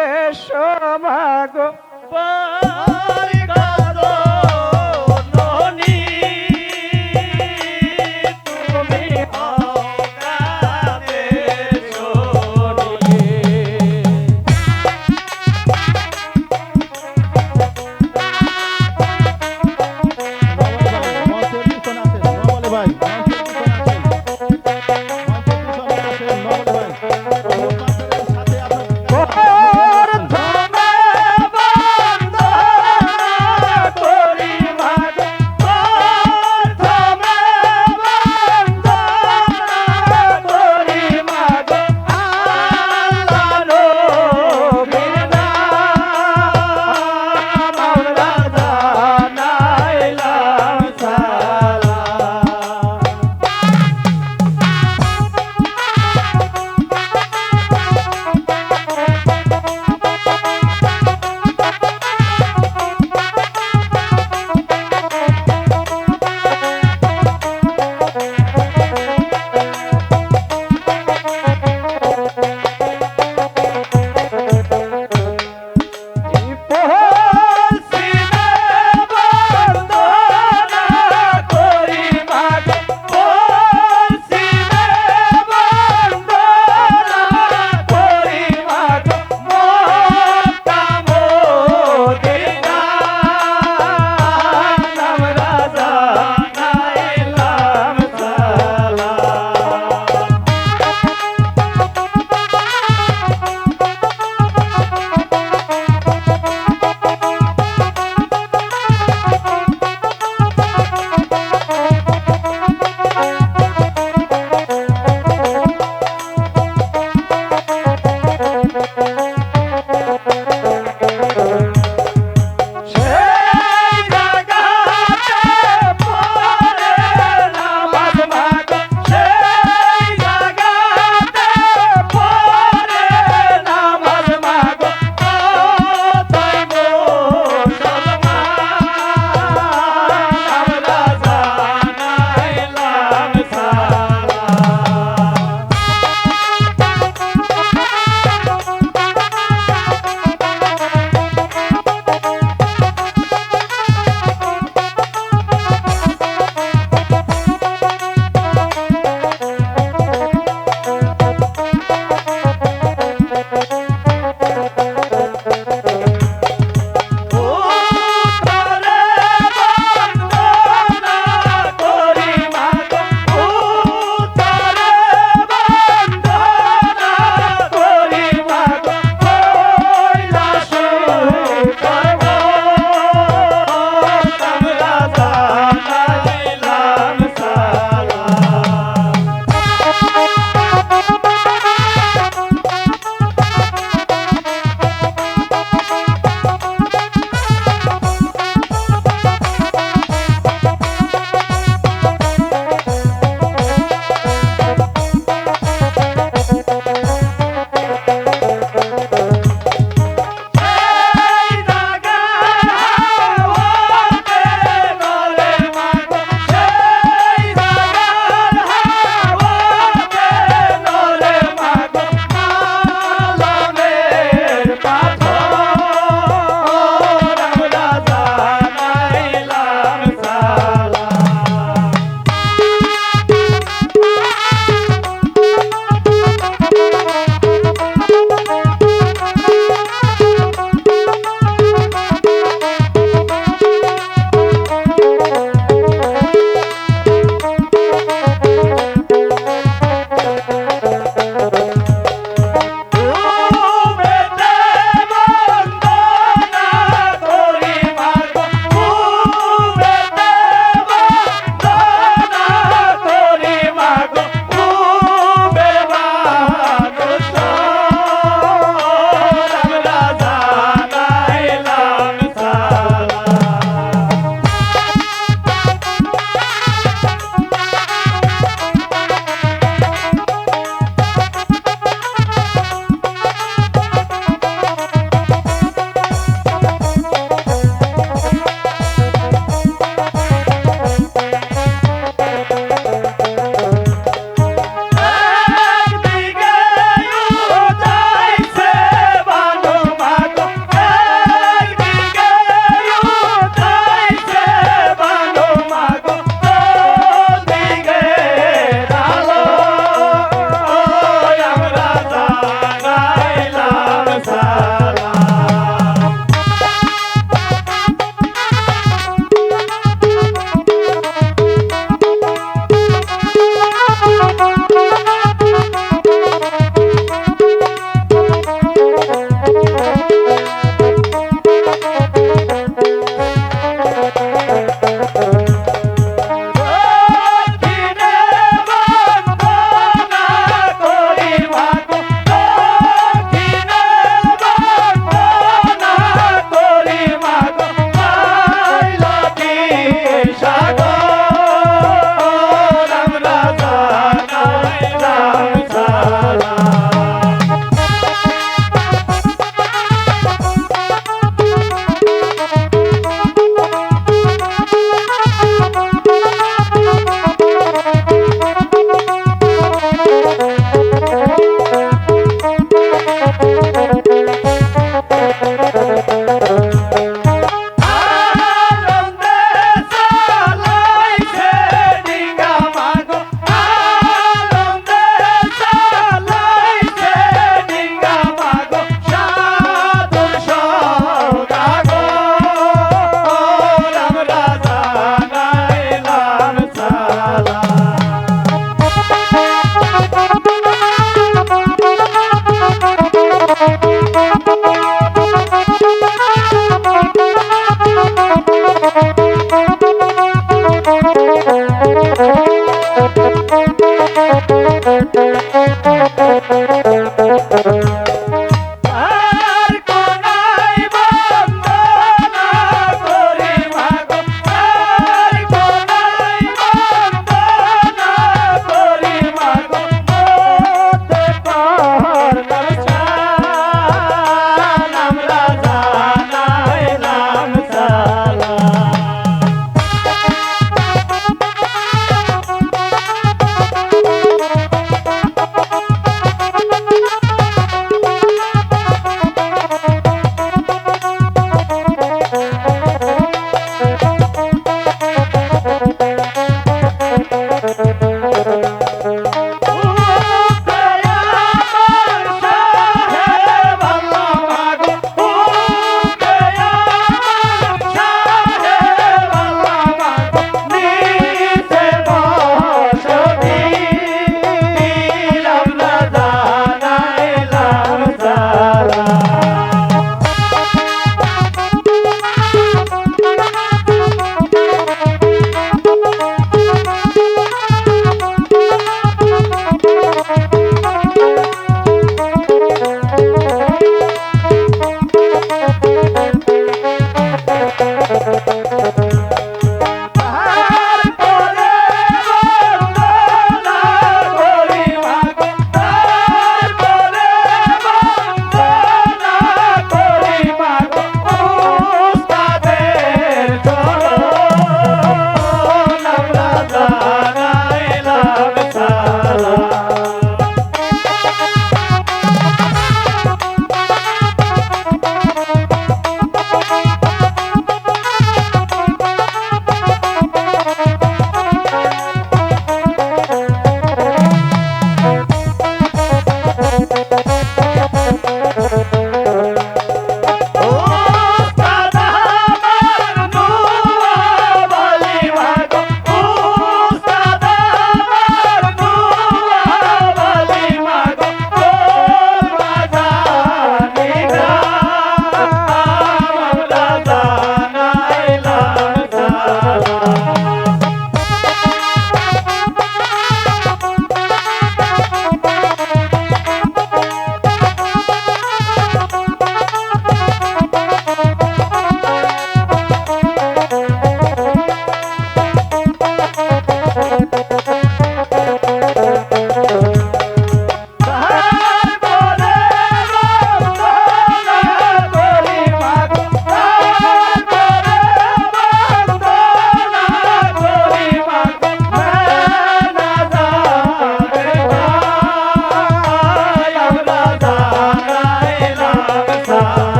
এসো মাগো তুমি হও কাদের শরী। ওর ধর্মে বন্ধ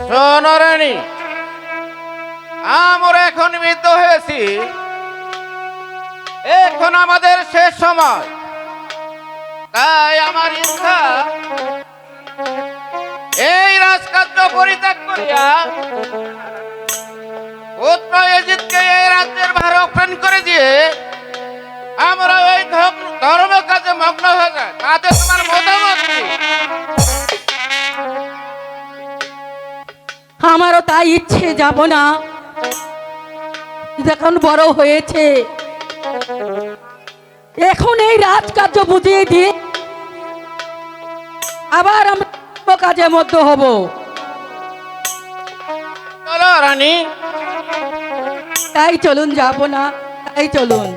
শোনো রানী, আমরা এখন মৃত হয়েছি, এখন আমাদের শেষ সময়। তাই আমার ইচ্ছা এই রাজকার্য পরিত্যাগ করিয়া পুত্র এজিদকে এই রাজ্যের ভার অর্পণ করে দিয়ে আমরা ওই ধর্ম কাজে মগ্ন হয়ে যায়। তাতে তোমার মতামত কি? আমারও তাই ইচ্ছে, যাব না। যখন বড় হয়েছে এখন এই রাজকার্য বুঝিয়ে দিয়ে আবার আমরা কাজে মধ্য হব। চলো রানী, তাই চলুন, যাব না, তাই চলুন।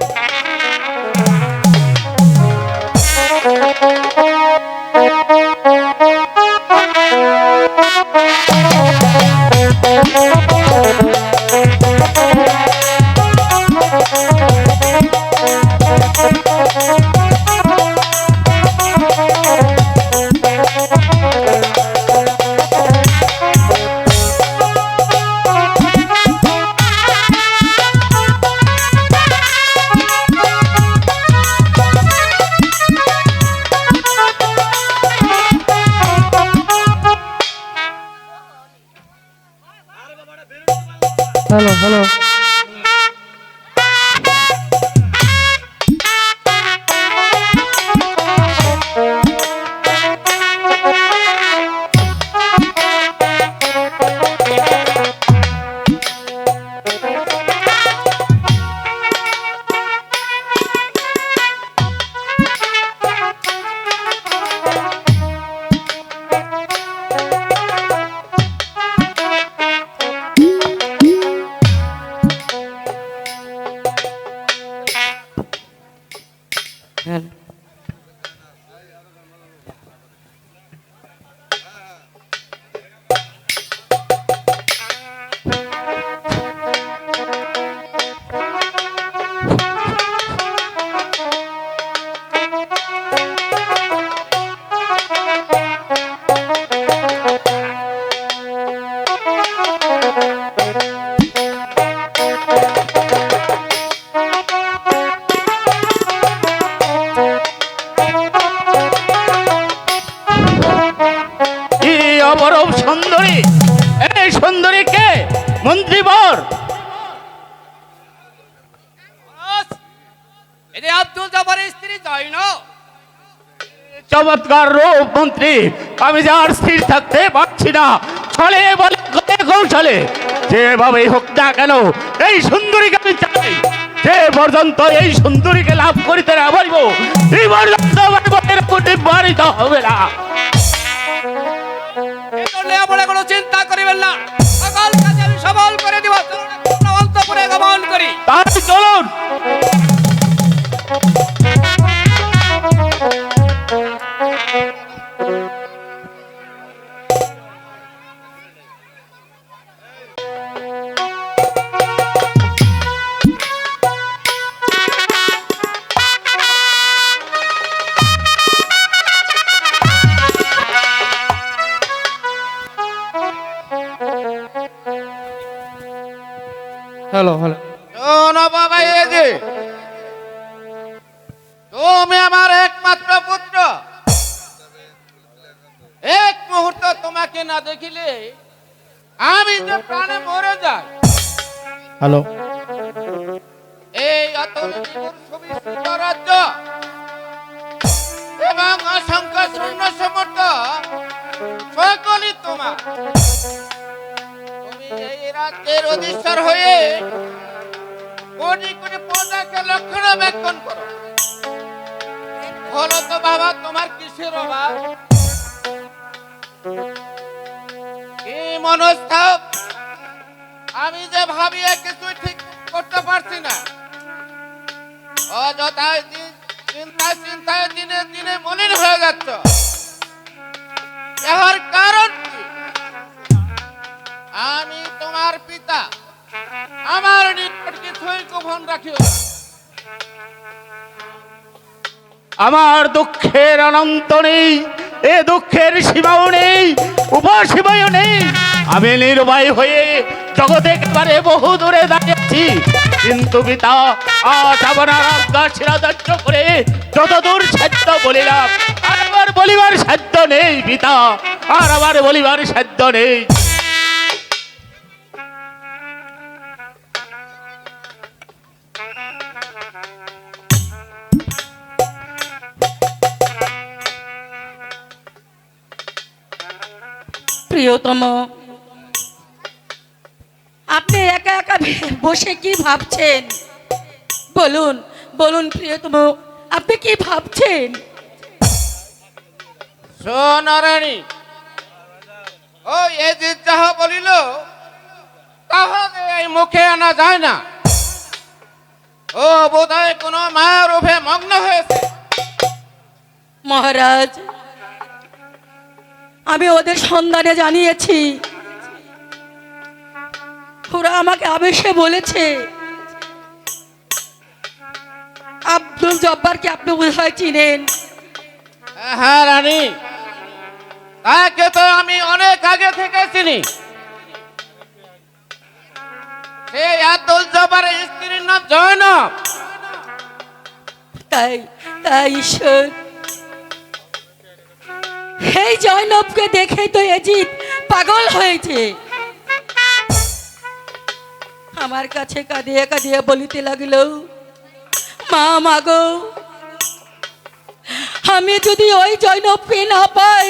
হ্যালো হ্যালো, অপরূপ সুন্দরী, এই সুন্দরী কে? মন্ত্রীবর আব্দুল জব্বারের স্ত্রী জয়নব। চমৎকার রূপ মন্ত্রী, আমি যার স্থির থাকতে পারছি না। ছলে বলে কৌশলে যেভাবে হোক না কেন এই সুন্দরীকে আমি চাই। যে পর্যন্ত এই সুন্দরীকে লাভ করিতে না পারিব এই পর্যন্ত আমার বনের কোটি বাড়িতে হবে না। কোনো চিন্তা করিবেন না, সকল কাজে আমি সবল করে দিব। অন্তপুরে গমন করি। তাই চলুন। হ্যালো হ্যালো শোনো বাবা, এই যে তুমি আমার একমাত্র পুত্র, এক মুহূর্ত তোমাকে না দেখিলে আমি যে প্রাণে মরে যাই। হ্যালো এই অতল জীবন সুবিস্তৃত রাজ্য এবং অসংখ্য শূন্য সমর্থ সকলই তোমার। তুমি এই রাজ্যের অধীশ্বর হয়ে কোটি কোটি প্রজাকে রক্ষণাবেক্ষণ করো। বলো তো বাবা, তোমার কিসের অভাব, কি মনস্তাপ? আমি যে ভাবিয়ে কিছুই ঠিক করতে পারছি না। অযথায় চিন্তায় চিন্তায় দিনে দিনে মলিন হয়ে যাচ্ছ। এর কারণ কি? আমি তোমার পিতা, আমার নিকট কিছুই গোপন রাখিও না। আমার দুঃখের অনন্ত নেই, এ দুঃখের সীমাও নেই, উপসীমাও নেই। আমি নির্ভয় হয়ে জগতে একেবারে বহু দূরে দাঁড়িয়েছি, কিন্তু পিতা আজ আপনার আজ্ঞা শিরাধার্য করে যতদূর সাধ্য বলিলাম, আর আমার বলিবার সাধ্য নেই পিতা, আর আমার বলিবার সাধ্য নেই। প্রিয়তম, আপনি একা একা বসে কি ভাবছেন? বলুন বলুন প্রিয়তম, আপনি কি ভাবছেন? শোন রানী, ওই এজিদ যাহা বলিল তাহা যে এই মুখে আনা যায় না। ও বোধহয় কোন মায়ের রূপে মগ্ন হয়েছে। মহারাজ, আমি ওদের সন্ধানে জানিয়েছি, ওরা আমাকে আবেশে বলেছে আব্দুল জব্বারকে আপনি বোধহয় চিনেন। হ্যাঁ রানী, তাকে তো আমি অনেক আগে থেকে চিনি। সেই আব্দুল জব্বারের স্ত্রীর নাম জয়নব। তাই তাই ঈশ্বর, এই জয়নবকে দেখে তো এজিদ পাগল হয়েছে। আমার কাছে কাঁদিয়ে কাঁদিয়ে বলিতে লাগল, মা মাগো, আমি যদি ওই জয়নবকে না পাই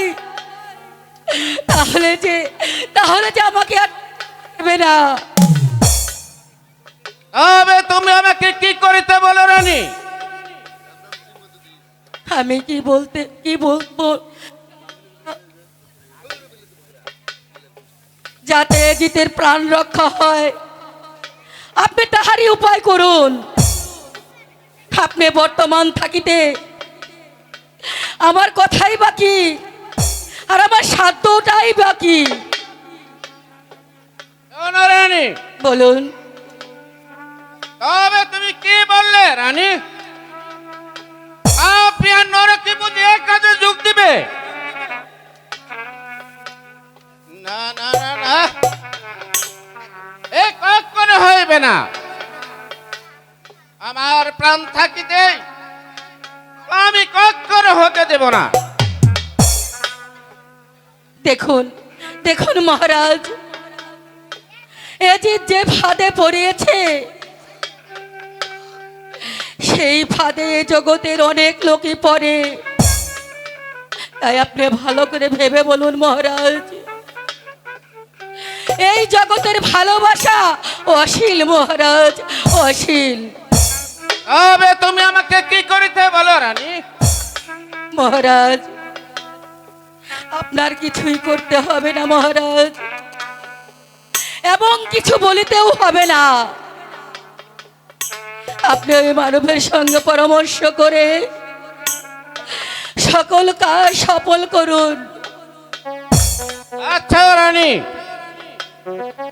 তাহলে যে আমাকে আর দেবে না। তবে তুমি আমাকে কি করিতে বলো রানী? আমি কি বলবো, যাতে এজিদের প্রাণ রক্ষা হয় আপনি তাহারই উপায় করুন। আপনি বর্তমান থাকিতে আমার কথাই বাকি, আর আমার সাধ্যটাই বাকি। শোনো রানী, বলুন। তবে তুমি কি বললে রানী? আপনি আর নরকে বুঝি এক কাজে যোগ দিবে? না না না না, এ কখনো হইবে না। আমার প্রাণ থাকিতে আমি কখনো হতে দেব না। দেখুন দেখুন মহারাজ, এজিদ যে ফাঁদে পড়িয়েছে, সেই ফাঁদে এ জগতের অনেক লোকই পড়ে। তাই আপনি ভালো করে ভেবে বলুন মহারাজ, এই জগতের ভালোবাসা অশীল মহারাজ, অশীল। তবে তুমি আমাকে কি করিতে বলো রানী? মহারাজ, আপনার কিছুই করতে হবে না মহারাজ, এবং কিছু বলিতেও হবে না। আপনি ওই মানবের সঙ্গে পরামর্শ করে সকল কাজ সফল করুন। আচ্ছা রানী,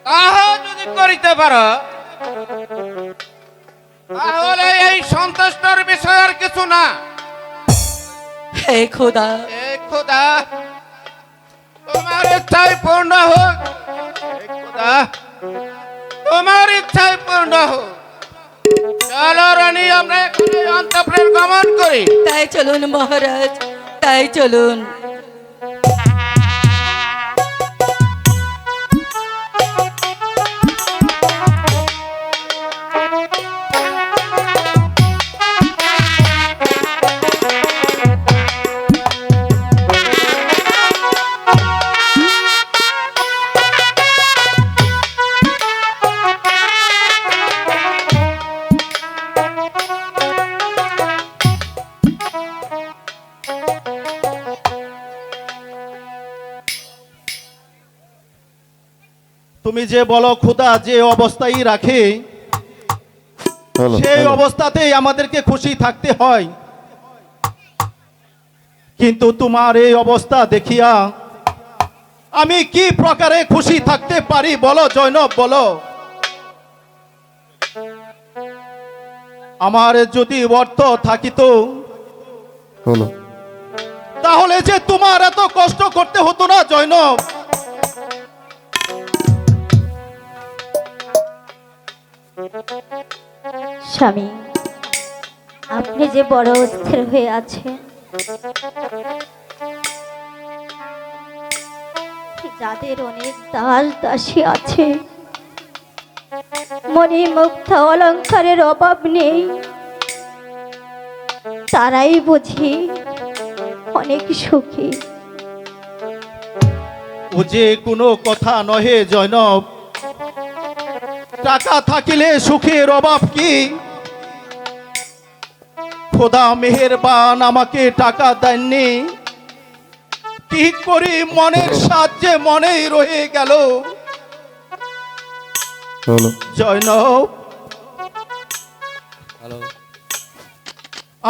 তাহা যদি করিতে পারো তাহলে এই সন্তুষ্টর বিষয় আর কিছু না। হে খোদা, হে খোদা, তোমার ইচ্ছাই পূর্ণ হোক। হে খোদা, তোমার ইচ্ছাই পূর্ণ হোক। চলো রানী, আমরা এখানে অন্তঃপুরে গমন করি। তাই চলুন মহারাজ, তাই চলুন। তুমি যে বলো খোদা যে অবস্থায় রাখে সেই অবস্থাতেই আমাদেরকে খুশি থাকতে হয়, কিন্তু তোমার এই অবস্থা দেখিয়া আমি কি প্রকারে খুশি থাকতে পারি বলো জৈনব, বলো। আমার যদি অর্থ থাকিত তাহলে যে তোমার এত কষ্ট করতে হতো না জৈনব। স্বামী, আপনি যে বড় অস্থির হয়ে আছেন, যাদের অনেক দাস দাসী আছে, মনে মুক্তা অলংকারের অভাব নেই, তারাই বুঝি অনেক সুখী। ও যে কোনো কথা নহে জৈনব, টাকা থাকিলে সুখের অভাব কি? খোদা মেহেরবান আমাকে টাকা দেননি, কি করি মনের সাহায্যে মনেই রয়ে গেল। জৈনব,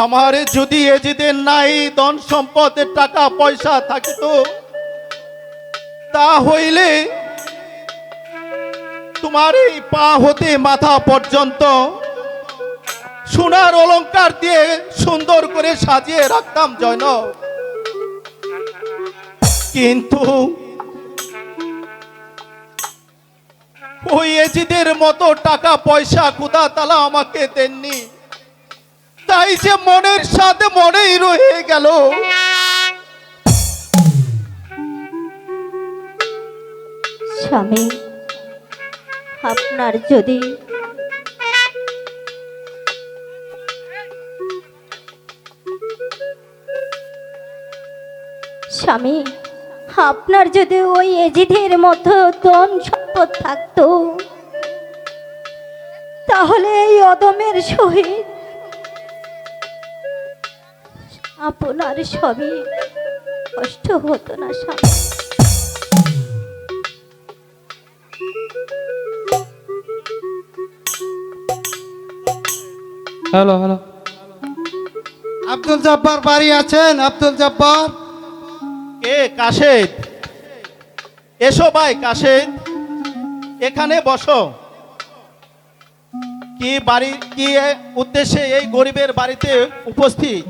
আমার যদি এজিদের নাই ধন সম্পদের টাকা পয়সা থাকিত, তা হইলে তোমার এই পা হতে মাথা পর্যন্ত সোনার অলংকার দিয়ে সুন্দর করে সাজিয়ে রাখতাম জৈনব। কিন্তু ওই এজিদের মতো টাকা পয়সা খোদা তাআলা আমাকে দেননি, তাই যে মনের সাথে মনেই রয়ে গেল। স্বামী, আপনার যদি স্বামী আপনার যদি ওই এজিদের মতো ধন সম্পদ থাকতো, তাহলে এই অদমের সহিত আপনার সবই কষ্ট হতো না স্বামী। হ্যালো হ্যালো, আব্দুল জব্বার বাড়ি আছেন? আব্দুল জব্বার, কে? কাশেদ, এসো ভাই কাশেদ, এখানে বসো। কি বাড়ি, কি উদ্দেশ্যে এই গরিবের বাড়িতে উপস্থিত?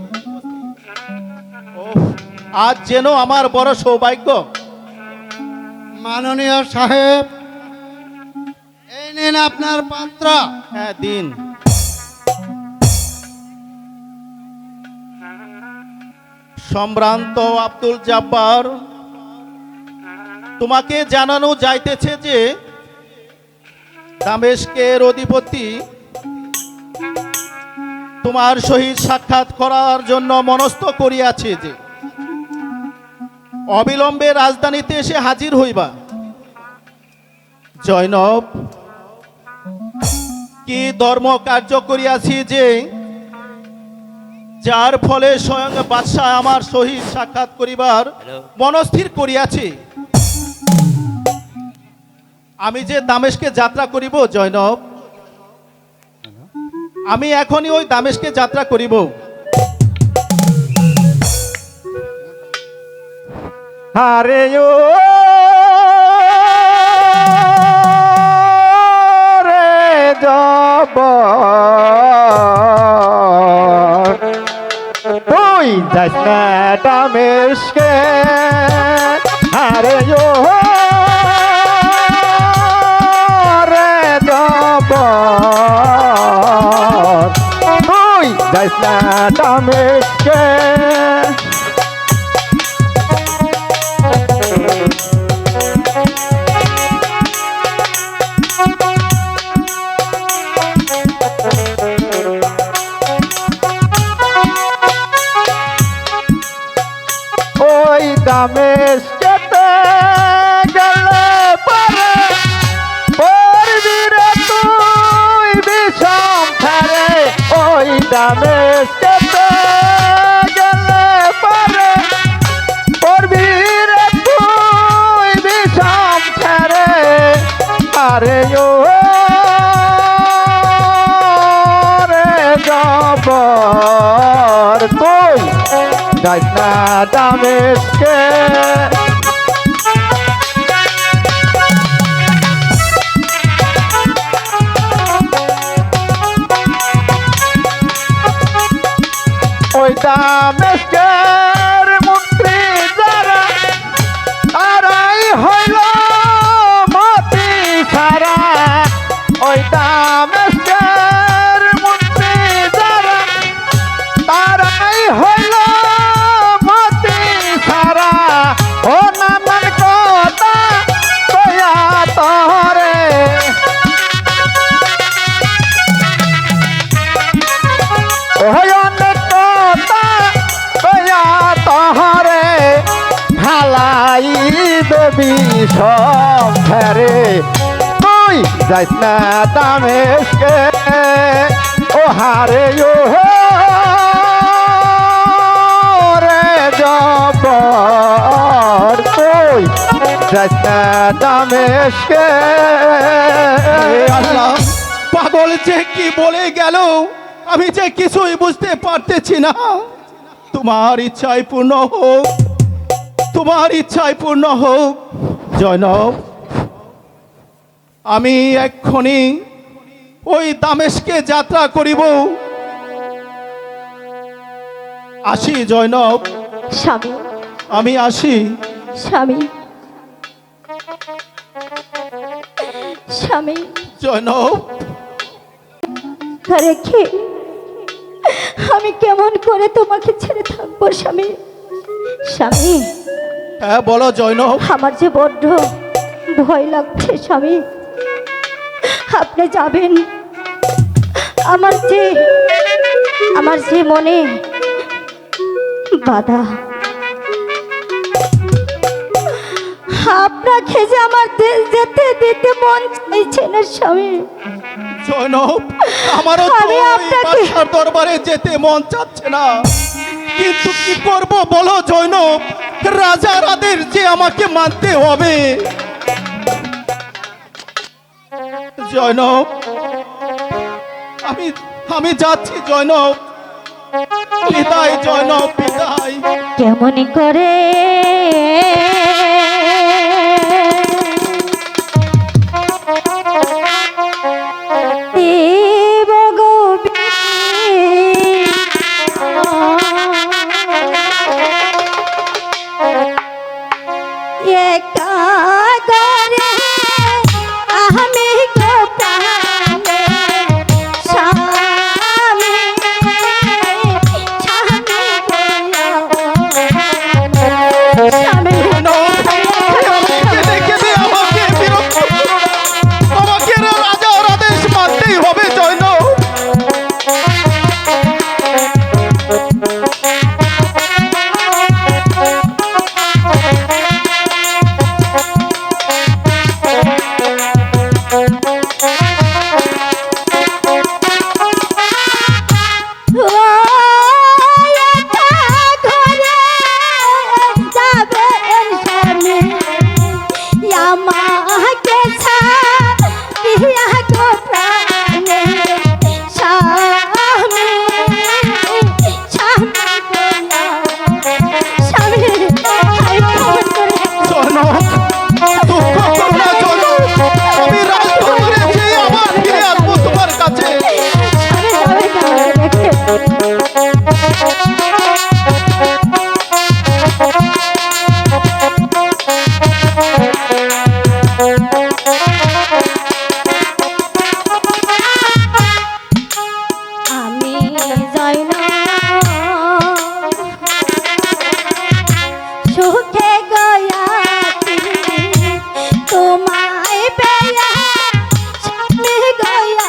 ওহ, আজ যেন আমার বড় সৌভাগ্য। মাননীয় সাহেব, এই নিন আপনার পাত্র। হ্যাঁ দিন। সম্ভ্রান্ত আব্দুল জব্বার, তোমাকে জানানো যাইতেছে যে দামেস্কের অধিপতি তোমার সহিত সাক্ষাৎ করার জন্য মনস্থ করিয়াছে, যে অবিলম্বে রাজধানীতে এসে হাজির হইবা। জৈনব, কি ধর্ম কার্য করিয়াছি যে যার ফলে স্বয়ং বাদশাহ আমার সহিত সাক্ষাৎ করিবার মনস্থির করিয়াছে। আমি যে দামেস্কে যাত্রা করিব জৈনব, আমি এখনই ওই দামেস্কে যাত্রা করিব। আরে ও রে জব্বার, তুই যাস না দামেস্কে। আরে ও রে জব্বার, তুই যাইস না দামেশকে। ওই দামেশকেতে গেলে পরে পড়বি রে তুই বিষম ধারে। ওই দামেশকেতে গেলে পরে পড়বি রে তুই বিষম ধারে। আরে ও রে জবর তুই যাইস না দামেশকে। ওই দামেশকের মন্ত্রী যারা তারাই হইল মতি ছাড়া। ওই দামেশকের মন্ত্রী যারা তারাই হইল মতি ছাড়া। ও নানান কথা কয়া তরে ওই অনেক কথা কয়া তহরে ভালাই দেবী সব ফেরে। তুই যাইস না দামেশকে ও হারে ও রে জবর তুই যাইস না দামেশকে। হে আল্লাহ, পাগল যে কি বলে গেল আমি যে কিছুই বুঝতে পারতেছি না। তোমার ইচ্ছায় পূর্ণ হোক, তোমার ইচ্ছায় পূর্ণ হোক। জয়নব, আমি এক্ষুনি ওই দামেশকে যাত্রা করিব। আসি জয়নব, স্বামী, আমি আসি। স্বামী, স্বামী, জয়নব, রেখে আমি কেমন করে তোমাকে ছেড়ে থাকবো স্বামী? স্বামী, হ্যাঁ বলো জয়নব। আমার যে বড্ড ভয় লাগছে স্বামী। আপনি যাবেন, আমার যে মনে বাধা, আপনাকে যে আমার দেশ যেতে দিতে মন চাইছে না স্বামী। জয়নব, আমারও তো আমি ওই আপনাকে- বাদশার দরবারে যেতে মন চাচ্ছে না, কিন্তু কি করব বলো জয়নব? রাজার আদেশ যে আমাকে মানতে হবে। জয়নব, আমি যাচ্ছি জয়নব। বিদায় জয়নব, বিদায়। কেমন করে দেব গো একা করে আমি গো প্রাণে স্বামী, স্বামী স্বামী। কেঁদে কেঁদে আমাকে বিরক্ত করো না। আমাকে রাজার আদেশ মানতেই হবে জয়নব। জয়নব, দুঃখ করো না জয়নব। আমি রাজদরবারে যেয়ে আবার ফিরে আসবো তোমার কাছে। আমি যায় না সুখে গয়াছি তোমায় পেয়া স্বামী গয়া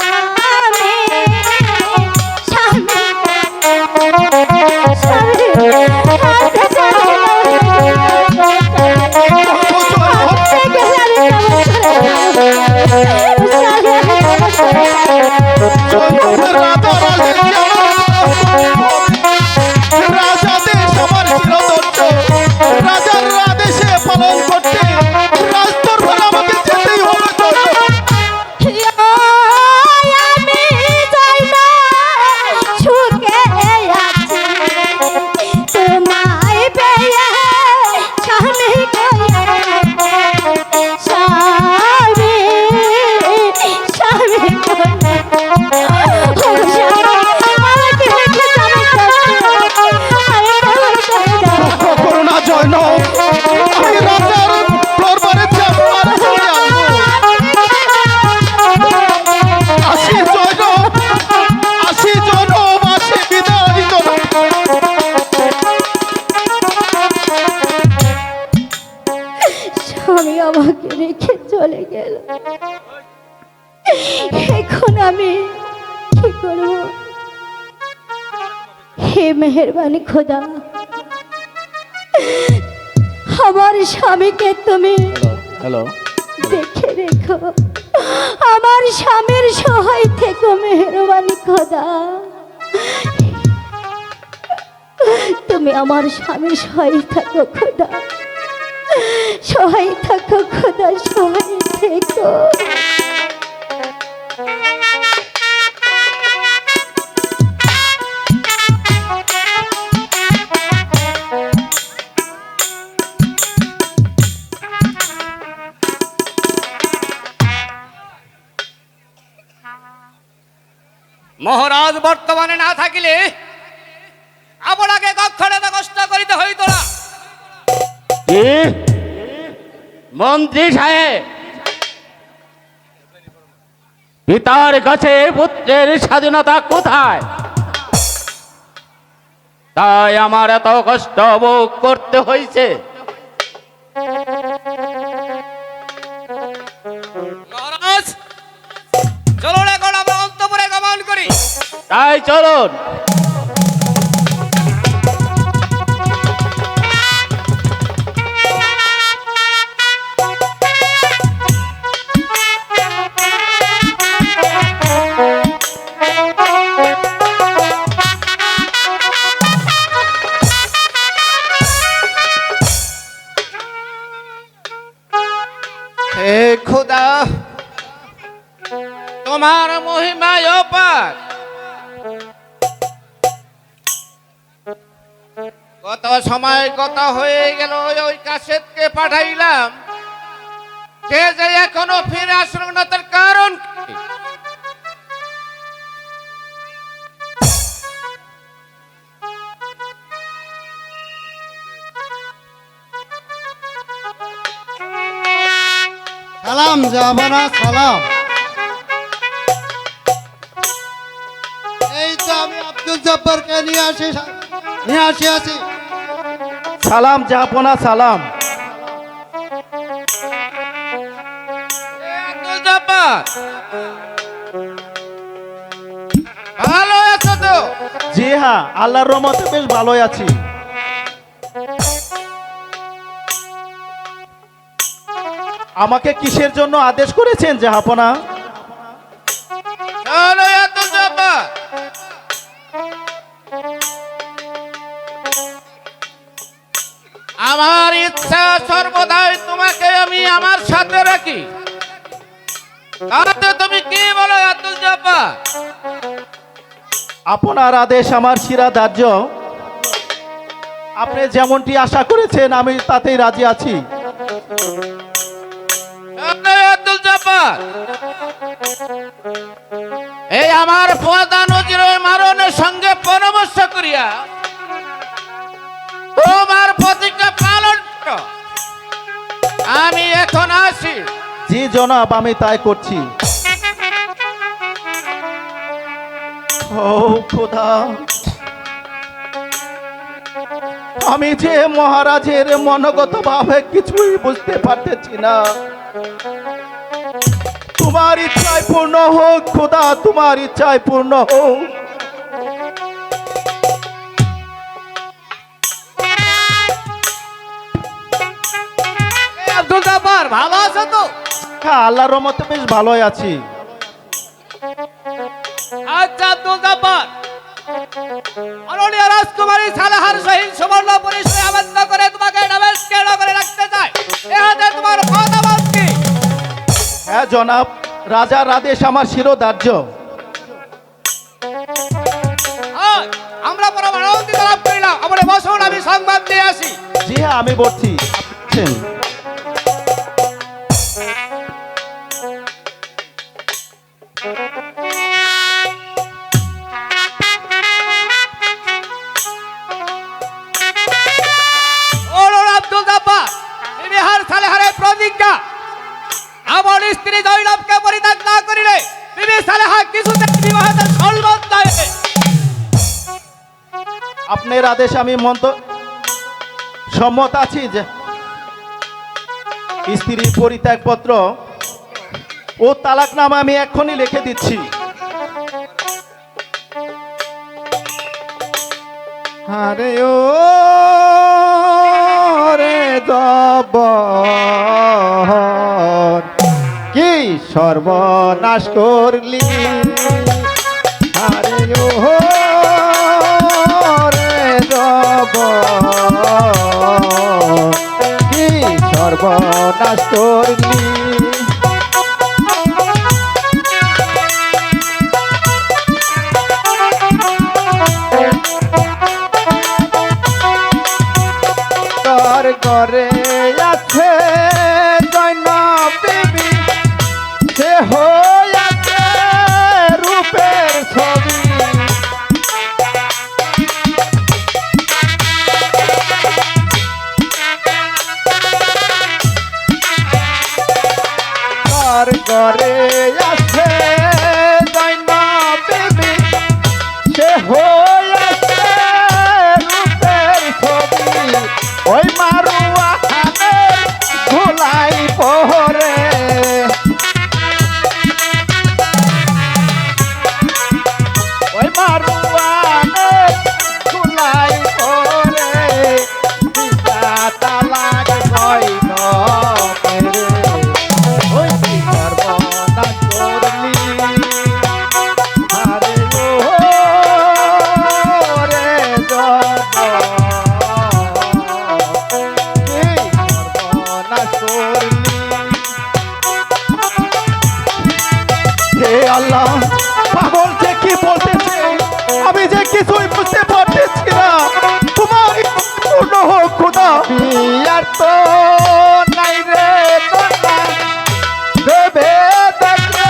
আমার স্বামী স্বামী রাজাদেশ আমার চিরদণ্ড রাজার আদেশে পালন করতে রাজদরবার আমাকে যেতেই হবে চলো। আমি যাই না সুখে আছি তোমায় পেয়ে স্বামী গয়া স্বামী স্বামী করুণা জয়ন আমি রাজার দরবারে যাবো আর চলে আসবো। আসি জয়ন আসি জনম আসি বিদায় জনম। স্বামী আমাকে রেখে চলে গেল এখন আমি কি করব হে মেহেরবানি খোদা আমার স্বামীকে তুমি হ্যালো দেখে রেখো আমার স্বামীর সহায় থেকো মেহেরবানি খোদা তুমি আমার স্বামীর সহায় থাকো খোদা সহায় থাকো খোদা সহায় থেকো মহারাজ বর্তমানে না থাকিলে আপনাকে কক্ষণে কষ্ট করিতে হইত না। কি মন্ত্রী সাহেব পিতার কাছে পুত্রের স্বাধীনতা কোথায় তাই আমার এত কষ্ট ভোগ করতে হয়েছে মহারাজ চলুন এখন আমরা অন্তপুরে গমন করি। তাই চলুন হে খোদা তোমার মহিমায় অপার কত সময় কত হয়ে গেল ওই কাসেতকে পাঠাইলাম সে যে এখনো ফিরে আসলো না তার কারণ কি? সালাম জামানা সালাম। এই তো আমি আব্দুল জব্বারকে নিয়ে আসি। সালাম জাহাপনা সালাম। এ আব্দুল জব্বার, ভালো আছো তো? জি হ্যাঁ আল্লাহর রহমতে বেশ ভালোই আছি। আমাকে কিসের জন্য আদেশ করেছেন জাহাপনা? চলো আব্দুল জব্বার, আমার ইচ্ছা সর্বদাই তোমাকে আমি আমার সাথে রাখি। তাতে তুমি কি বলো আব্দুল জব্বার? আপনার আদেশ আমার শিরাধার্য। আপনি যেমনটি আশা করেছেন আমি তাতেই রাজি আছি। আব্দুল জব্বার, এই আমার প্রধান নজির মারণের সঙ্গে পরামর্শ করিয়া তোমার প্রতিজ্ঞা পালন করো। আমি এখন আসি। জি জনাব আমি তাই করছি। ও খোদা, আমি যে মহারাজের মনগত ভাবে কিছুই বুঝতে পারতেছি না। তোমার ইচ্ছায় পূর্ণ হোক খোদা, তোমার ইচ্ছায় পূর্ণ হোক। এই আব্দুল জব্বার ভালো আছো তো? হ্যাঁ, আল্লাহর রহমতে বেশ ভালোই আছি। আচ্ছা আব্দুল জব্বার, মাননীয় রাজকুমারী সালেহার সহিত সুবর্ণ পরিচয় আবদ্ধ করে তোমাকে নমস্কার করে রাখতে চাই। এ হাতে তোমার মতামত কি? হ্যাঁ জনাব, রাজার আদেশ আমার শিরোধার্য। আজ আমরা পরম আনন্দিত লাভ করিলাম। আমরা বসুন, আমি সংবাদ দিয়ে আসি। জি হ্যাঁ, আমি বলছি। আব্দুল জব্বার, বিহার সালেহারের প্রতিজ্ঞা, আমার স্ত্রী জয়নবকে পরিত্যাগ না করিলে বিবি সালেহা কিছুতে বিবাহের সম্মত নয়। আপনার আদেশ আমি সম্মত আছি। যে স্ত্রীর পরিত্যাগপত্র ও তালাকনামা আমি এক্ষুনি লিখে দিচ্ছি। আরে ও রে জব্বর, কি সর্বনাশ করলি। আরে ও রে জব্বর, কি সর্বনাশ করলি। তোর ঘরে আছে জয়নব বিবি, সে হইয়াছে রূপের ছবি। তোর ঘরে আছে জয়নব বিবি, সে হইয়াছে রূপের ছবি। ওই মারুয়া হানের ধুলাই পহরে, ওই মারুয়া হানের ধুলাই পহরে, দিশা তালাক হয় নরে। ওই কি সর্বনাশ করলি। আরে ও রে জব্বর, হে আল্লাহ, পাগল যে কি বলতেছে আমি যে কিছুই বুঝতে পারতেছি না। তোমার পূর্ণ হোক খোদা। বিয়ার তো নাই রে তোনা, দেবে দেখলে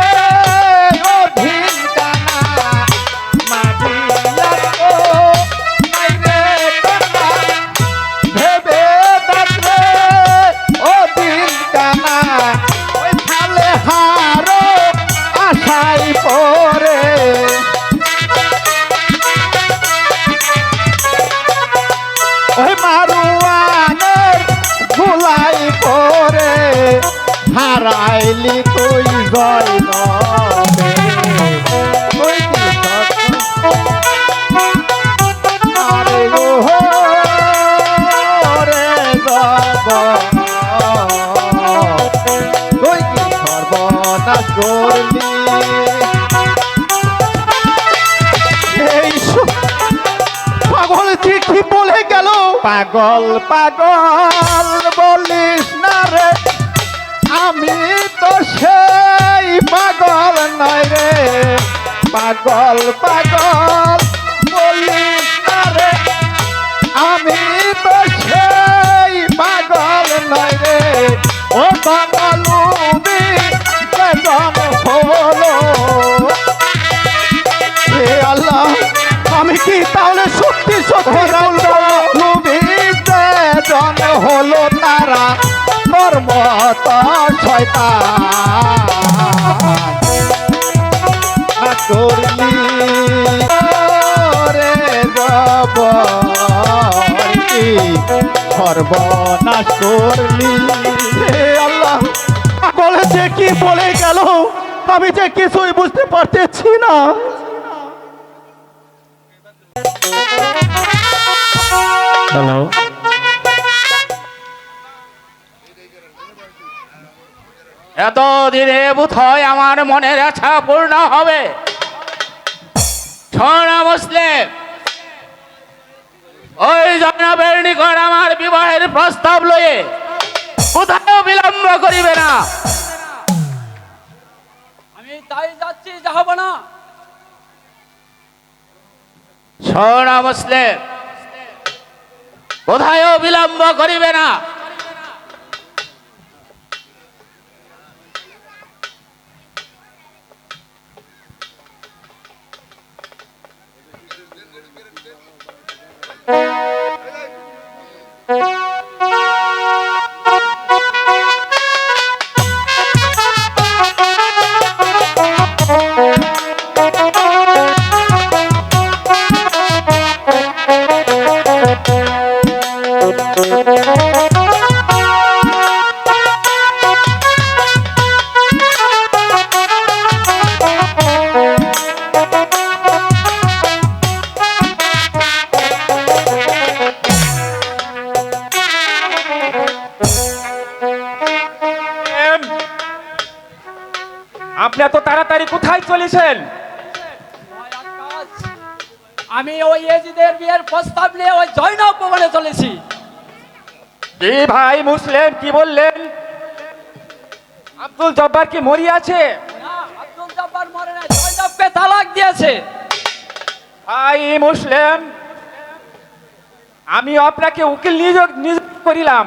অধীন কানা। মাটিয়ার তো নাই রে তোনা, দেবে দেখলে অধীন কানা। ওই ছালে হারো আশাই পরে, ওই মারুয়ানের ভুলাই পরে, হারাইলি তুই জয়নবে। ওই কি সত্য। আরে ও রে জব্বর, তুই কি সর্বনাশ করলি। এই পাগল যে কি বলে গেল। পাগল পাগল বলিস না রে, আমি তো সেই পাগল নয় রে। পাগল পাগল বলিস না রে, আমি তো সেই পাগল নয় রে। ও বাঙালুবি বেজন হলো। হে আল্লাহ, আমি কি তাহলে সত্যি সত্যি জন হলো তারা, তোর মত শয়তান করলি। কি সর্বনাশ করলি। হে আল্লাহ, পাগল যে কি বলে গেল আমি যে কিছুই বুঝতে পারতেছি না। হ্যালো, এতদিনে বোধ হয় আমার মনের আশা পূর্ণ হবে। ছড়া মুসলিম, ওই জনাবের নিকট আমার বিবাহের প্রস্তাব লয়ে কোথাও বিলম্ব করিবে না। আমি তাই যাচ্ছি, যাব না। ছড়া মুসলিম, কোথাও বিলম্ব করিবে না। আপনি এত তাড়াতাড়ি কোথায় চলেছেন? আমি ওই এজিদের বিয়ের প্রস্তাব নিয়ে ওই জয়নব ভবনে চলেছি। কি ভাই মুসলিম, কি বললেন? আব্দুল জব্বার কি মরিয়াছে? না, আব্দুল জব্বার মরে নাই, জয়নবকে তালাক দিয়েছে। ভাই মুসলিম, আমি আপনাকে উকিল নিয়োগ করিলাম।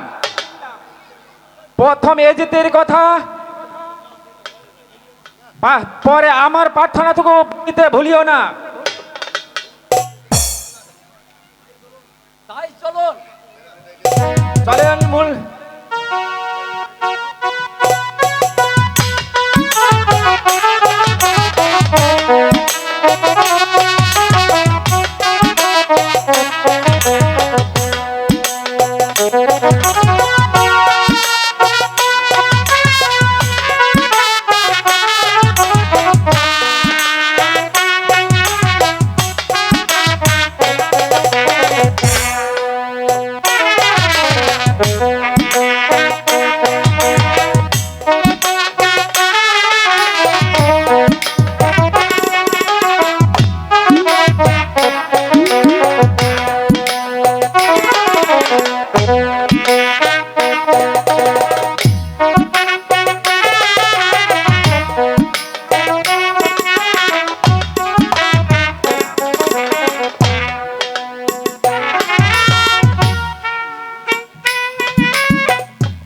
প্রথম এজিতের কথা, পরে আমার প্রার্থনাটুকু দিতে ভুলিও না। তাই চলুন। চলেন মূল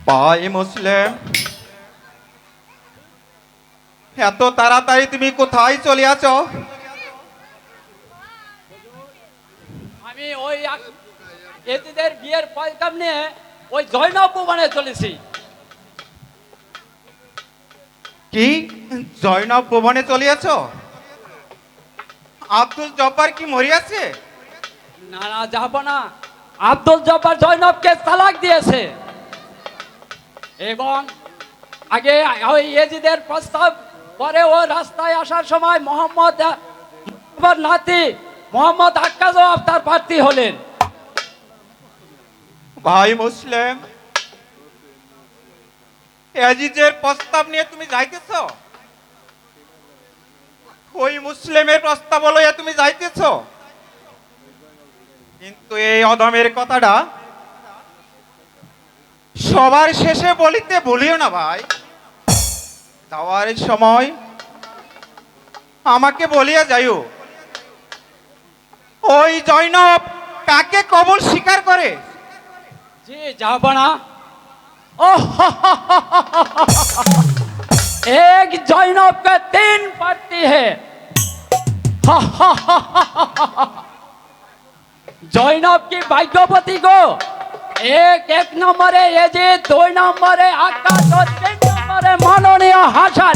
ভাই মুসলিম, এত তাড়াতাড়ি তুমি কোথায় চলে আছো? আমি ওই এজিদের বিয়ের পয়গাম নিয়ে ওই জয়নব ভবনে চলেছি। কি জয়নব ভবনে চলে আছো? আব্দুল জব্বার কি মরিয়াছে? না না, যাব না। আব্দুল জব্বার জয়নবকে তালাক দিয়েছে এবং আগে ওই এজিদের প্রস্তাব, পরে ও রাস্তায় আসার সময় মোহাম্মদ নাতি মোহাম্মদ আক্কাজও তার প্রার্থী হলেন। ভাই মুসলিম, এজিদের প্রস্তাব নিয়ে তুমি যাইতেছ? ওই মুসলিমের প্রস্তাব লইয়া তুমি যাইতেছ? কিন্তু এই অদমের কথাটা সবার শেষে বলিতে ভুলিও না ভাই। যাওয়ার সময় আমাকে বলিয়া যাইও, ওই জয়নব কাকে কবুল স্বীকার করে। জি, যাব না। ও एक जैनब के 3 पार्टी है। जैनब की भाग्यवती को एक नंबरे यजीद, 2 नंबरे आकाश और 3 नंबरे माननीय हासन।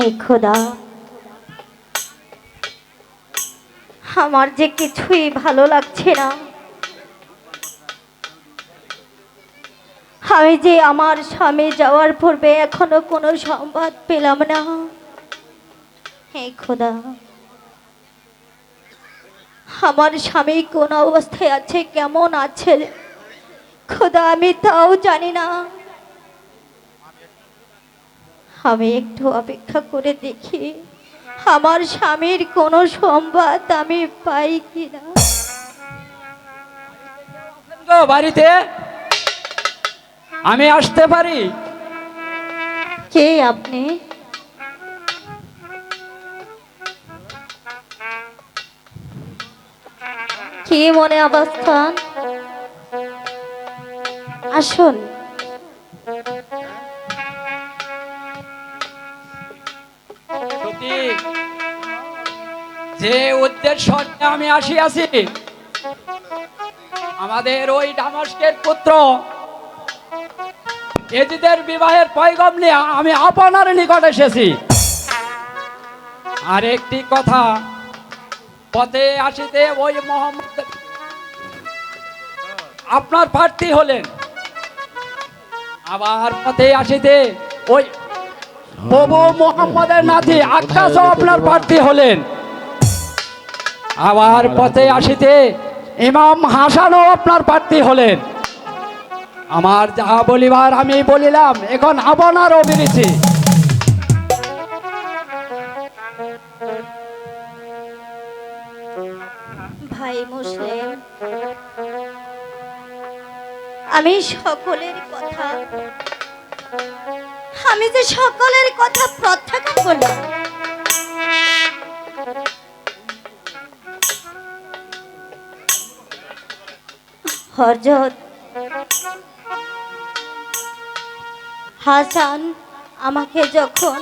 হে খোদা, আমার যে কিছুই ভালো লাগছে না। আমি যে আমার স্বামী যাওয়ার পূর্বে এখনো কোনো সংবাদ পেলাম না। হে খোদা, আমার স্বামী কোন অবস্থায় আছে, কেমন আছে খোদা, আমি তাও জানি না। আমি একটু অপেক্ষা করে দেখি আমার স্বামীর কোনো সংবাদ আমি পাই কিনা। গো বাড়িতে আমি আসতে পারি? কে আপনি? কি মনে অবস্থান? আসুন। সতী, যে উদ্দেশ্য নিয়ে আমি আসিয়াছি, আমাদের ওই দামেস্কের পুত্র এজিদের বিবাহের পয়গাম নিয়ে আমি আপনার নিকট এসেছি। আর একটি কথা, পথে আসিতে ওই মোহাম্মদ আপনার প্রার্থী হলেন, আবার পথে আসিতে ওই প্রভু মোহাম্মদের নাতি আকাশও আপনার প্রার্থী হলেন, আবার পথে আসিতে ইমাম হাসানও আপনার প্রার্থী হলেন। আমার যাহা বলিবার আমি বলিলাম, এখন আপনার অভিরুচি। ভাই মুসলিম, আমি সকলের কথা, আমি যে সকলের কথা প্রত্যাখ্যান করলাম। হযরত হাসান আমাকে যখন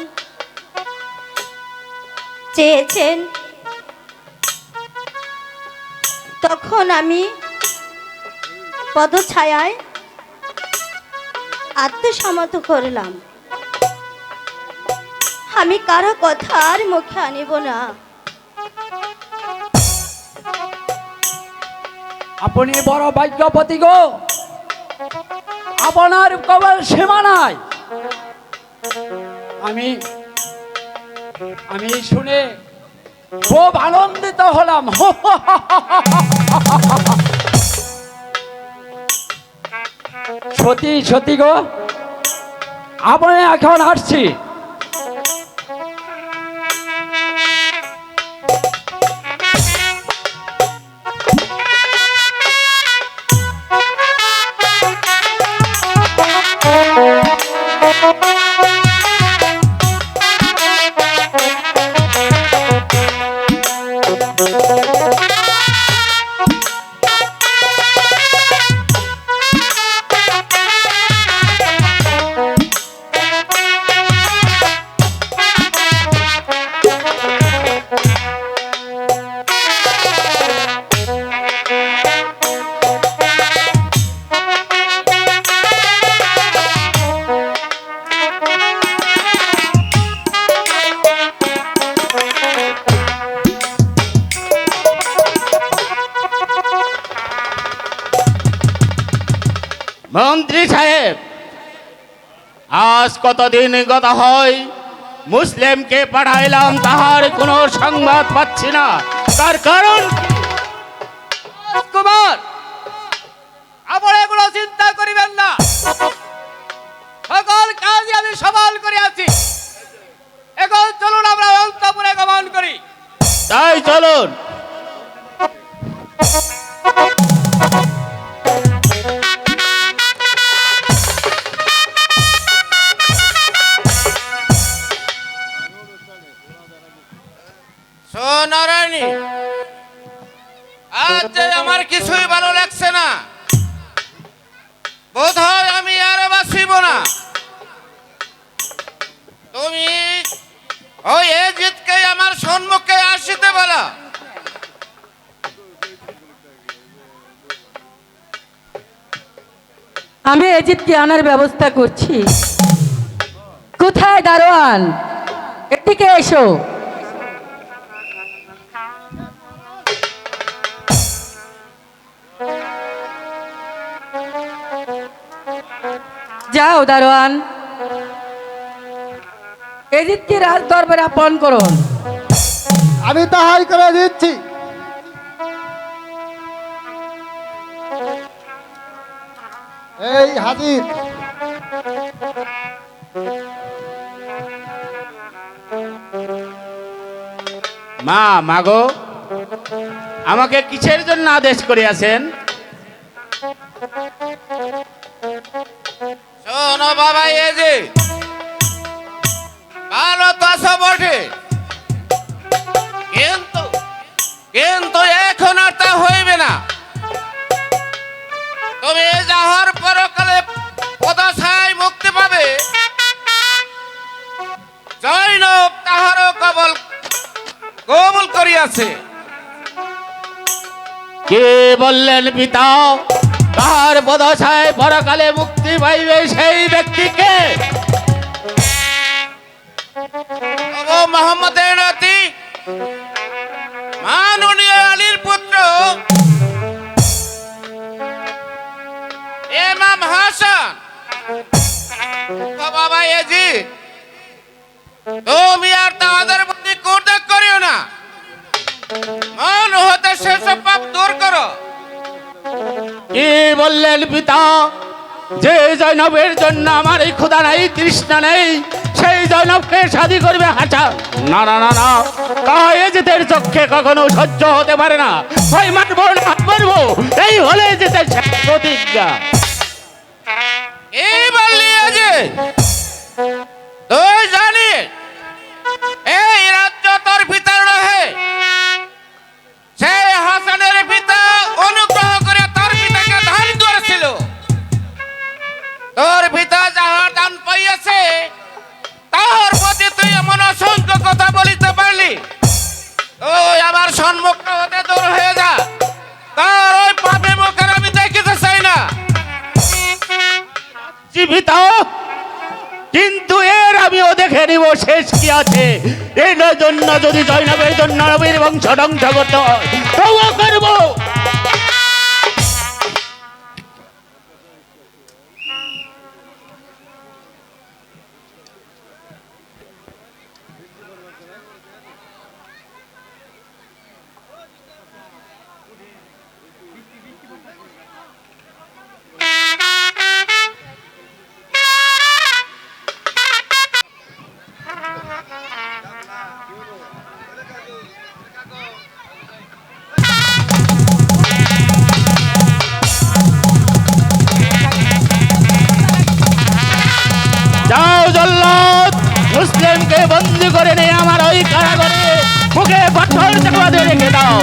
চেয়েছেন, তখন আমি পদছায়ায় আত্মসমর্থ করলাম। আমি কারো কথা আর মুখে আনিব না। আপনি বড় ভাগ্যবতী গো, আপনার কেবল সীমা নাই। আমি শুনে খুব আনন্দিত হলাম। সত্যি সত্যি গো, আপনি এখন আসছি। মন্ত্রী সাহেব, আজ কতদিন গত হয় মুসলিমকে পাঠাইলাম, তাহার কোনো সংবাদ পাচ্ছি না। তার কারণ কুমার, আপনি এগুলো চিন্তা করিবেন না। সকল কাজই আমি সমাল করিয়াছি। এখন চলুন আমরা অন্তপুরে গমন করি। তাই চলুন। সোনারানী, আজ যে আমার কিছুই ভালো লাগছে না। বোধ হয় আমি আর বাঁচিব না। তুমি ওই এজিদকে আমার সম্মুখে আসিতে বলো। আমি এজিদকে আনার ব্যবস্থা করছি। কোথায় দারোয়ান? এদিকে এদিকে এসো। যাও দারোয়ান, এদিককে রাজ দরবারে আপন করুন। আমি তাহাই করে দিচ্ছি। এই হাজির। মা মাগো, আমাকে কিসের জন্য আদেশ করিয়াছেন? শোনো বাবা, এই যে ভালো তো আছো বটে, কিন্তু কিন্তু এখন আর তা হইবে না। তুমি যাহার পরকালে পদশায় মুক্তি পাবে, জৈনব তাহারও কবল করিয়াছে। কে বললেন পিতা তাহার পদশায় পরকালে মুক্তি পাইবে সেই ব্যক্তিকে? ও মোহাম্মদের নাতি মাননীয় আলীর পুত্র ইমাম হাসান। ও বাবা ইয়াজিদ, তুমি আর তাদের প্রতি ক্রোধ করিও না, মন হতে সেসব পাপ দূর করো। কি বললেন পিতা? যে জৈনবের জন্য আমার এই ক্ষুধা নাই, তৃষ্ণা নেই, সেই জৈনবকে শাদী করবে হাসান? না না না না, তা এজিদের চোখে কখনো সহ্য হতে পারে না। হয় মারবো না মারবো, এই হলে এজিদের শেষ প্রতিজ্ঞা। এই বললি ইয়াজিদ, তুই জানিস এই রাজ্য তোর পিতার নহে। সেই হাসানের পিতা অনুগ্রহ করে তোর পিতাকে দান করেছিল। তোর পিতা যাহার দান পাইয়াছে, তাহার প্রতি তুই এমন অসংখ্য কথা বলিতে পারলি। তুই আমার সম্মুখ হতে দূর হয়ে যা, তার ওই পাপে মুখের আমি দেখিতে চাই না। জীবিত, কিন্তু এর আমিও দেখে নিব শেষ কি আছে। এই জন্য যদি জৈনবের জন্য নবীর বংশ ধ্বংস করতে হয়, তবুও করবো। যাও জল্লাদ, মুসলিমকে বন্দি করে নিয়ে আমার ওই কারাগারে মুখে পাথর চাপা দিয়ে রেখে দাও।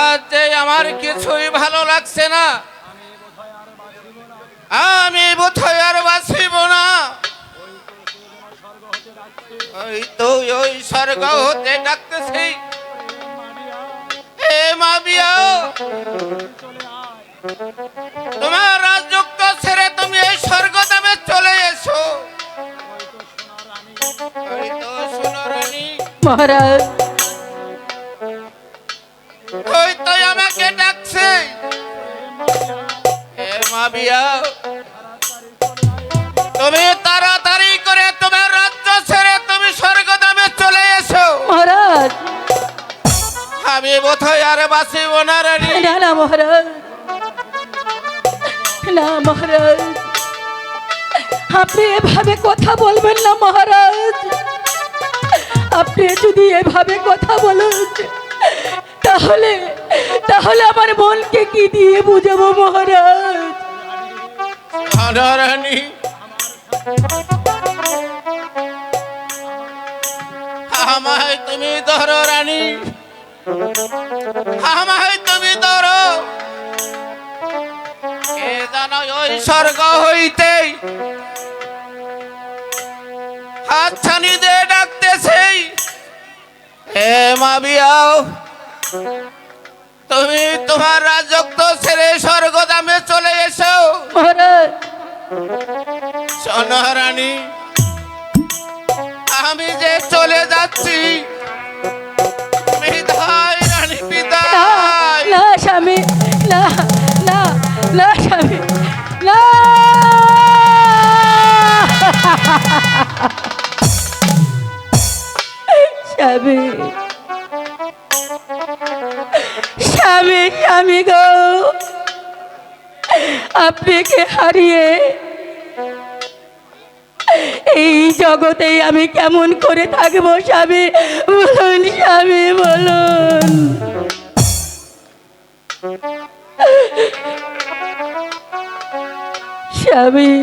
আজ যে আমার কিছুই ভালো লাগছে না, আমি বোধহয় আর বাঁচিব না। ওই তো ওই স্বর্গ হতে ডাকতেছি, এ মাবিয়া, তোমার রাজযুক্ত ছেড়ে তুমি এই স্বর্গধামে চলে এসো। ওই তো শোনো রানী, মহারাজ, ওই তো আমাকে ডাকছে। এ মাবিয়া, তুমি তাড়াতাড়ি করে তোমার রাজ্য ছেড়ে তুমি স্বর্গধামে চলে এসো। মহারাজ, আমি বোধহয় আর বাঁচিব না রানী। না না মহারাজ, না মহারাজ, আপনি এভাবে কথা বলবেন না মহারাজ। আপনি যদি এভাবে কথা বলেন তাহলে তাহলে আমার মনকে কি দিয়ে বুঝাবো মহারাজ? রানী, আমায় তুমি ধরো রানী, আমায় তুমি ধরো। কে জানো ওই স্বর্গ হইতে হাতছানি দিয়ে ডাকতেছে, হে মাবিয়াও, তুমি তোমার রাজত্ব ছেড়ে স্বর্গধামে চলে এসো। মহারাজ, শোনো রানী, আমি যে চলে যাচ্ছি, বিদায় রানী, না বিদায়। না স্বামী, না না না স্বামী, না। স্বামী, স্বামী, স্বামী গো, আপনাকে হারিয়ে এই জগতে আমি কেমন করে থাকবো স্বামী? বলুন স্বামী, বলুন। স্বামী,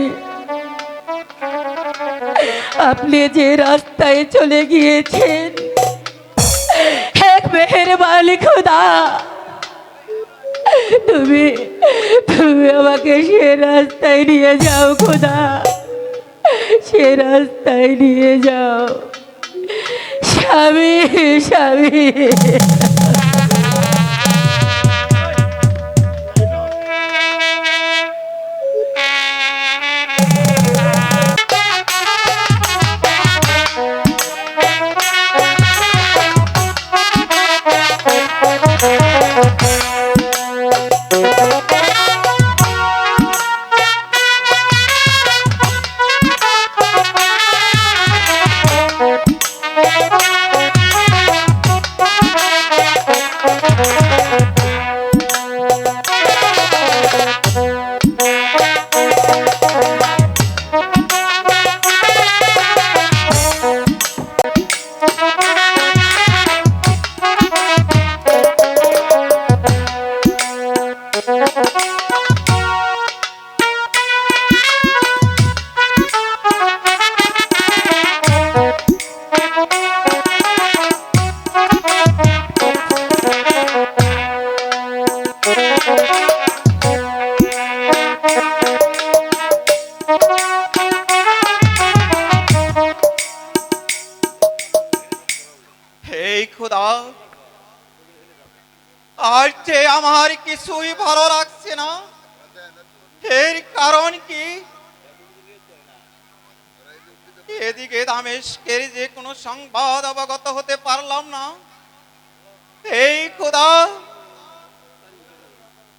আপনি যে রাস্তায় চলে গিয়েছেন, এক মেহেরবানি খোদা, তুমি তুমি আমাকে সে রাস্তায় নিয়ে যাও খোদা, সে রাস্তায় নিয়ে যাও স্বামী, স্বামী। এই খোদা, আর যে আমার কিছুই ভালো লাগছে না, এর কারণ কি? এদিকে দামেস্কের যে কোনো সংবাদ অবগত হতে পারলাম না। এই খোদা,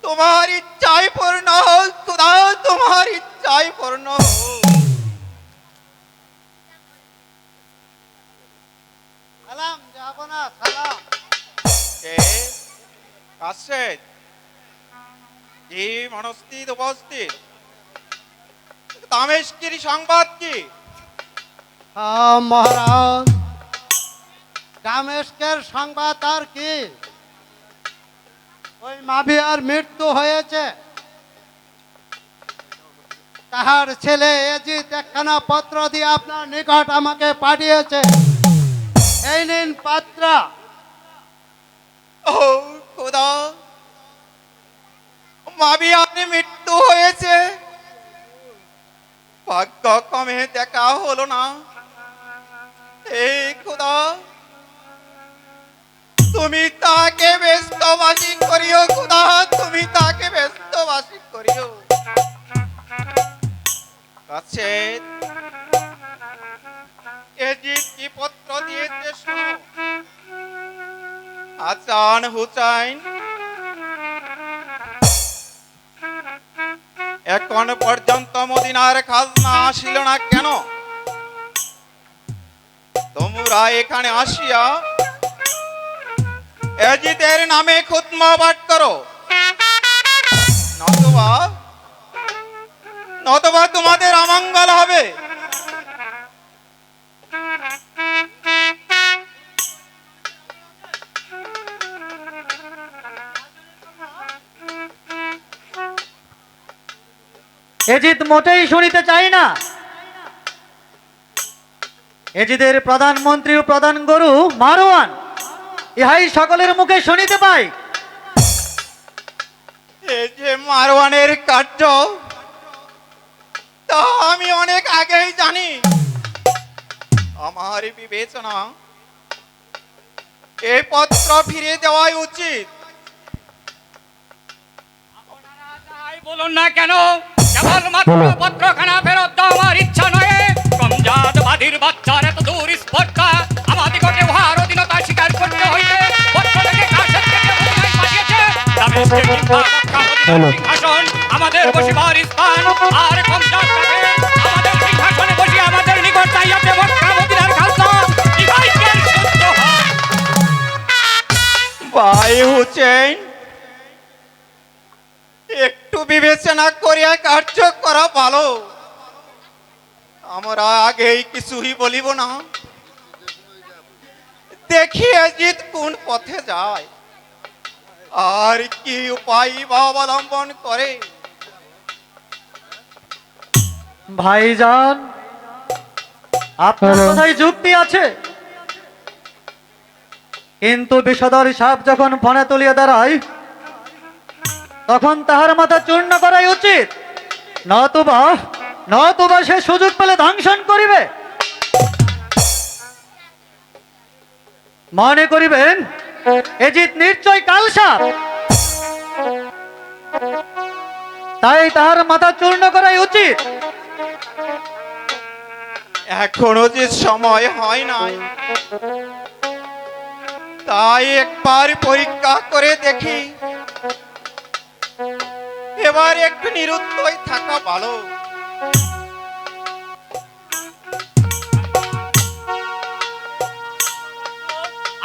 তোমার ইচ্ছাই পূর্ণ হোক খোদা, তোমার ইচ্ছাই পূর্ণ হোক। সালাম যাব না, সালাম। কে কাছে এই মনস্থিত উপস্থিত, দামেস্কের সংবাদ কি? মহারাজ, দামেস্কের সংবাদ আর কি? ওই মাবিয়ার মৃত্যু হয়েছে। তাহার ছেলে এজিত একখানা পত্র দিয়ে আপনার নিকট আমাকে পাঠিয়েছে। এই নিন পাত্র। ও খোদা, মাবিয়ানে মৃত্যু হয়েছে, ভাগ্য কমে দেখা হলো না। এই খোদা, তুমি তাকে ব্যস্তবাসী করিও খোদা, তুমি তাকে ব্যস্তবাসী করিও। কাছে এজিদ কি পত্র দিয়েছে শোনো। হাসান হুসাইন এখন পর্যন্ত মদিনার খাজনা আসিল না কেন? তোমরা এখানে আসিয়া এজিদের নামে খুতমা পাঠ করো, নতুবা তোমাদের অমঙ্গল হবে। এজিদ মোটেই শুনিতে চাই না। এজিদের প্রধানমন্ত্রী ও প্রধান গুরু মারওয়ান, ইহাই সকলের মুখে শুনিতে পাই। এই যে মারওয়ানের কার্য, তা আমি অনেক আগেই জানি। আমার বিবেচনা এই পত্র ফিরে দেওয়াই উচিত। তাই বলুন না কেন, কেবলমাত্র পত্রখানা ফেরত দেওয়া আমার ইচ্ছা নয়। কমজাতবাদীর বাচ্চার এত দূর স্পর্ধা, আমাদিগকে উহার অধীনতা স্বীকার করতে হইবে। পত্রটাকে কাশের থেকে মদিনায় পাঠিয়েছে। দামেস্কে কিংবা মক্কা মদিনার সিংহাসন আমাদের বসিবার স্থান, আর কমজাতভাবে আমাদের সিংহাসনে বসিয়ে আমাদের নিকট চাইয়াছে মক্কা মদিনার খাজনা। ইহাইকে সত্য হয়। ভাই হুসেন, একটু বিবেচনা করিয়া কার্য করা ভালো। আমরা আগেই কিছুই বলিব না, দেখি এজিদ কোন পথে যায় আর কি উপায় বা অবলম্বন করে। ভাইজান, আপনার কথায় যুক্তি আছে, কিন্তু বিষধর সাপ যখন ফণে তুলিয়া দাঁড়ায়, তখন তাহার মাথা চূর্ণ করাই উচিত। নতুবা সে সুযোগ পেলে ধ্বংসন করিবে। মনে করিবেন এজিদ নিশ্চয় কালসাপ, তাই তাহার মাথা চূর্ণ করাই উচিত। এখনো যে সময় হয় নাই, তাই একবার পরীক্ষা করে দেখি। এবার একটু নিরুত্তর থাকা ভালো।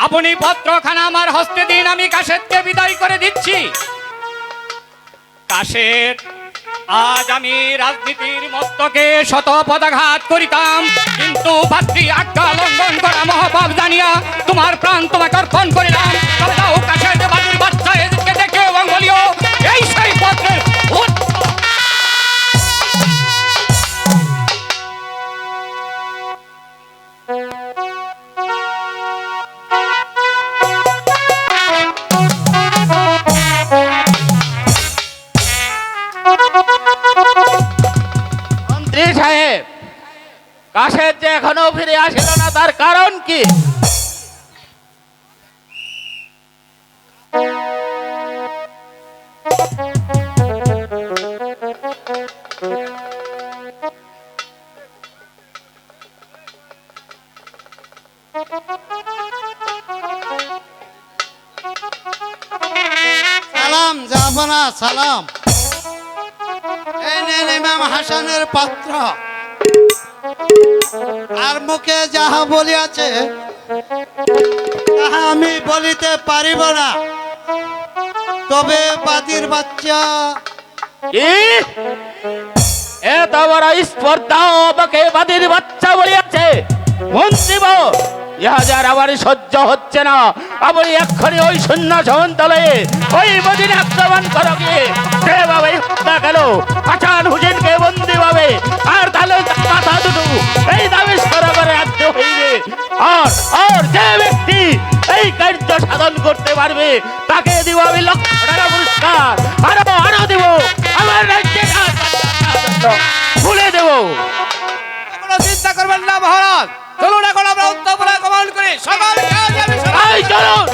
আপনি পত্রখানা আমার হস্তে দিন, আমি কাশেদকে বিদায় করে দিচ্ছি। কাশেদ, আজ আমি রাজনীতির মস্তকে শত পদাঘাত করিতাম, কিন্তু ভাতৃ আজ্ঞা লঙ্ঘন করা মহাপাপ জানিয়া তোমার প্রাণ তোমাকে অর্পণ করিলাম। তবে যাও কাশেদ, বাদুর বাচ্চা এদেরকে দেখে এবং বলিও এই সেই পত্রের মন্ত্রী সাহেব, কাশেদ যে এখনো ফিরে আসিল না, তার কারণ কি? সালাম জাহাপনা, সালাম। এই নেন ইমাম হাসানের পাত্র। আর মুখে যাহা বলিয়াছে তাহা আমি বলিতে পারিব না, তবে বাদির বাচ্চা কি এত বড় স্পর্ধা আমাকে বাদির বাচ্চা বলিয়াছে? মন্ত্রী বাবু, ইহা যার আমার সহ্য হচ্ছে না। আপনি এক্ষুনি ওই শূন্য সমন্তলে ওই মদিনা আক্রমণ করো, গিয়ে যেভাবে হত্যা গেল হাসান হুসেনকে বন্দি পাবে, আর তাহলে মাথা দুটো এই দাবিস করে রাখতে হইবে। আর যে সাধন করতে পারবে তাকে দিব আমি 1,00,000 টাকা পুরস্কার। আরো দেব, আমার রাজ্যে ভুলে দেব। কোনো চিন্তা করবেন না মহারাজ, চলুন এখন আমরা উত্তরপুরে গমন করি। সকল কাজ আমি এই চলুন।